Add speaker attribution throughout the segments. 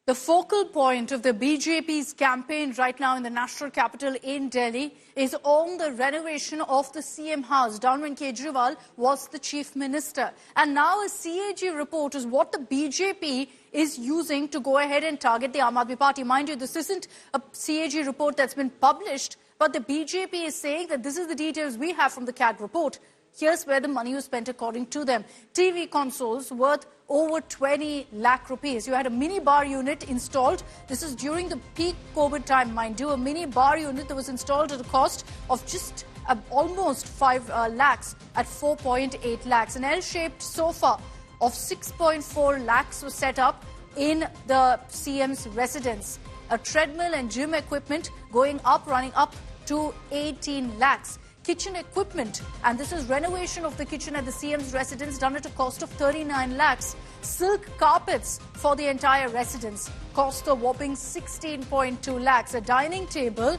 Speaker 1: The focal point of the BJP's campaign right now in the national capital in Delhi is on the renovation of the CM house. Down when Kejriwal was the chief minister. And now a CAG report is what the BJP is using to go ahead and target the Aam Aadmi Party. Mind you, this isn't a CAG report that's been published, but the BJP is saying that this is the details we have from the CAG report. Here's where the money was spent according to them. TV consoles worth over 20 lakh rupees. You had a mini bar unit installed. This is during the peak COVID time, mind you. A mini bar unit that was installed at a cost of just almost 5 lakhs at 4.8 lakhs. An L-shaped sofa of 6.4 lakhs was set up in the CM's residence. A treadmill and gym equipment running up to 18 lakhs. Kitchen equipment, and this is renovation of the kitchen at the CM's residence, done at a cost of 39 lakhs. Silk carpets for the entire residence, cost a whopping 16.2 lakhs. A dining table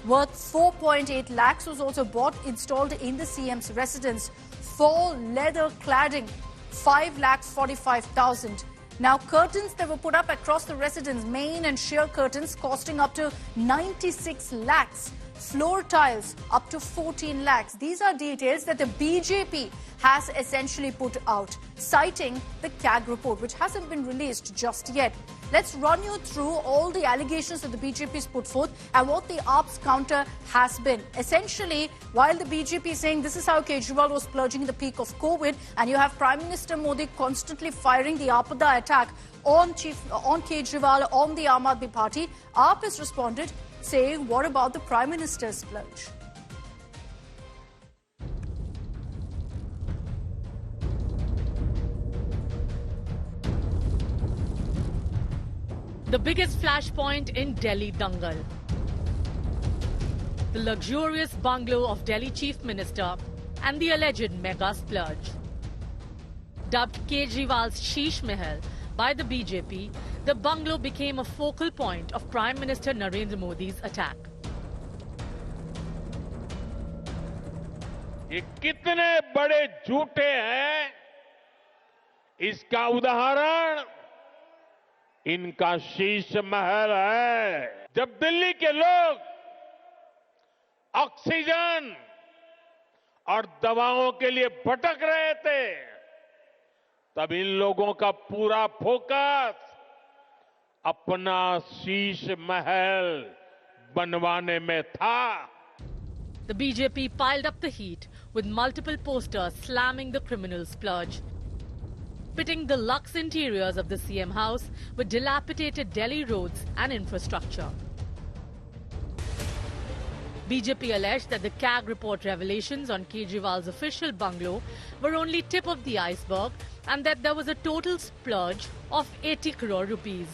Speaker 1: worth 4.8 lakhs was also installed in the CM's residence. Full leather cladding, 5 lakhs 45,000. Now, curtains that were put up across the residence, main and sheer curtains costing up to 96 lakhs. Floor tiles up to 14 lakhs. These are details that the BJP has essentially put out, citing the CAG report, which hasn't been released just yet. Let's run you through all the allegations that the BJP has put forth and what the AAP's counter has been. Essentially, while the BJP is saying this is how Kejriwal was splurging in the peak of COVID, and you have Prime Minister Modi constantly firing the Aapada attack on Kejriwal, on the Aam Aadmi Party, AAP has responded saying, what about the Prime Minister's splurge?
Speaker 2: The biggest flashpoint in Delhi Dangal. The luxurious bungalow of Delhi Chief Minister and the alleged mega splurge. Dubbed Kejriwal's Sheesh Mahal by the BJP, the bungalow became a focal point of Prime Minister Narendra Modi's attack.
Speaker 3: ये कितने बड़े झूठे हैं, इसका उदाहरण इनका शीश महल है। जब दिल्ली के लोग ऑक्सीजन और दवाओं के लिए भटक रहे थे, तब इन लोगों का पूरा फोकस अपना शीश महल बनवाने में था।
Speaker 2: The BJP piled up the heat with multiple posters slamming the criminal splurge, pitting the luxe interiors of the CM house with dilapidated Delhi roads and infrastructure. BJP alleged that the CAG report revelations on Kejriwal's official bungalow were only tip of the iceberg and that there was a total splurge of 80 crore rupees.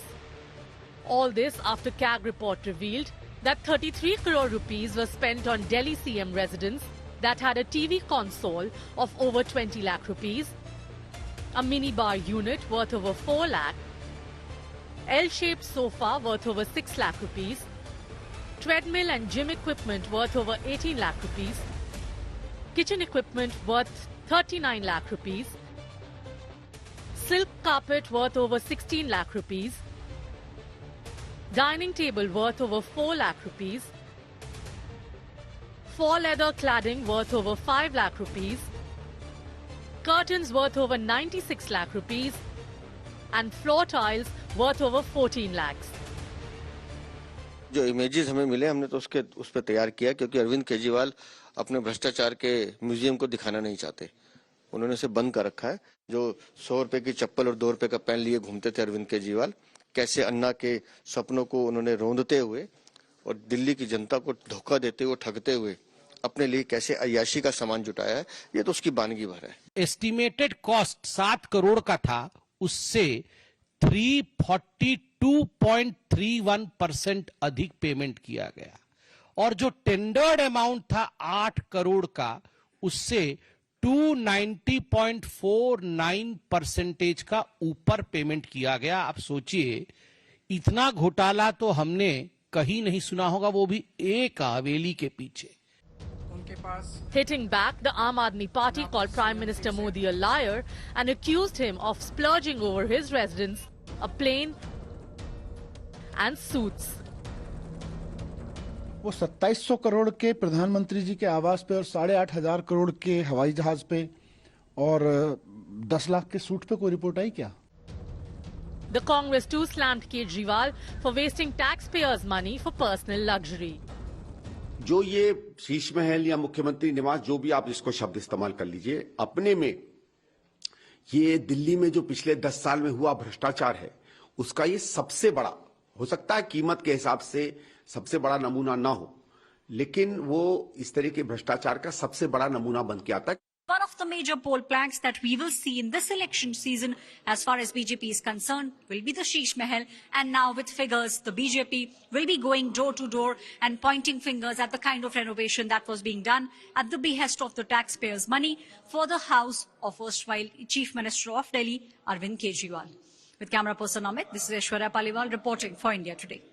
Speaker 2: All this after CAG report revealed that 33 crore rupees were spent on Delhi CM residence that had a TV console of over 20 lakh rupees, a mini bar unit worth over 4 lakh, L-shaped sofa worth over 6 lakh rupees, treadmill and gym equipment worth over 18 lakh rupees, kitchen equipment worth 39 lakh rupees, silk carpet worth over 16 lakh rupees, dining table worth over 4 lakh rupees, full leather cladding worth over 5 lakh rupees, curtains worth over 96 lakh rupees, and floor tiles worth over 14 lakhs.
Speaker 4: जो images हमें मिले हमने तो उस पर तैयार किया क्योंकि अरविंद केजरीवाल अपने भ्रष्टाचार के म्यूजियम को दिखाना नहीं चाहते। उन्होंने इसे बंद कर रखा है। जो 100 रुपए की चप्पल और 2 रुपए का पेन लिए घूमते थे अरविंद केजरीवाल, कैसे अन्ना के सपनों को उन्होंने रौंदते हुए और दिल्ली की जनता को धोखा देते हुए, ठगते हुए अपने लिए कैसे अय्याशी का सामान जुटाया है, ये तो उसकी वानगी भर है।
Speaker 5: एस्टिमेटेड कॉस्ट 7 करोड़ का था, उससे 342.31% अधिक पेमेंट किया गया और जो टेंडर्ड अमाउंट था 8 करोड़ का, उससे 290.49% का ऊपर पेमेंट किया गया। आप सोचिए, इतना घोटाला तो हमने कहीं नहीं सुना होगा, वो भी एक हवेली के पीछे।
Speaker 2: Hitting back, the Aam Aadmi Party called Prime Minister Modi a liar and accused him of splurging over his residence, a plane and suits.
Speaker 6: वो 2700 करोड़ के प्रधानमंत्री जी के आवास पे और 8,500 करोड़ के हवाई जहाज पे और 10 लाख के सूट पे कोई रिपोर्ट आई क्या?
Speaker 2: The Congress too slammed Kejriwal for wasting taxpayers' money for personal luxury.
Speaker 7: जो ये शीश महल या मुख्यमंत्री निवास, जो भी आप इसको शब्द इस्तेमाल कर लीजिए, अपने में ये दिल्ली में जो पिछले 10 साल में हुआ भ्रष्टाचार है, उसका ये सबसे बड़ा, हो सकता है कीमत के हिसाब से सबसे बड़ा नमूना ना हो, लेकिन वो इस तरह के भ्रष्टाचार का सबसे बड़ा नमूना बन के आता है.
Speaker 8: One of the major poll planks that we will see in this election season as far as BJP is concerned will be the Sheesh Mahal, and now with figures the BJP will be going door to door and pointing fingers at the kind of renovation that was being done at the behest of the taxpayers' money for the house of erstwhile Chief Minister of Delhi Arvind Kejriwal. With camera person Amit, this is Aishwarya Paliwal reporting for India Today.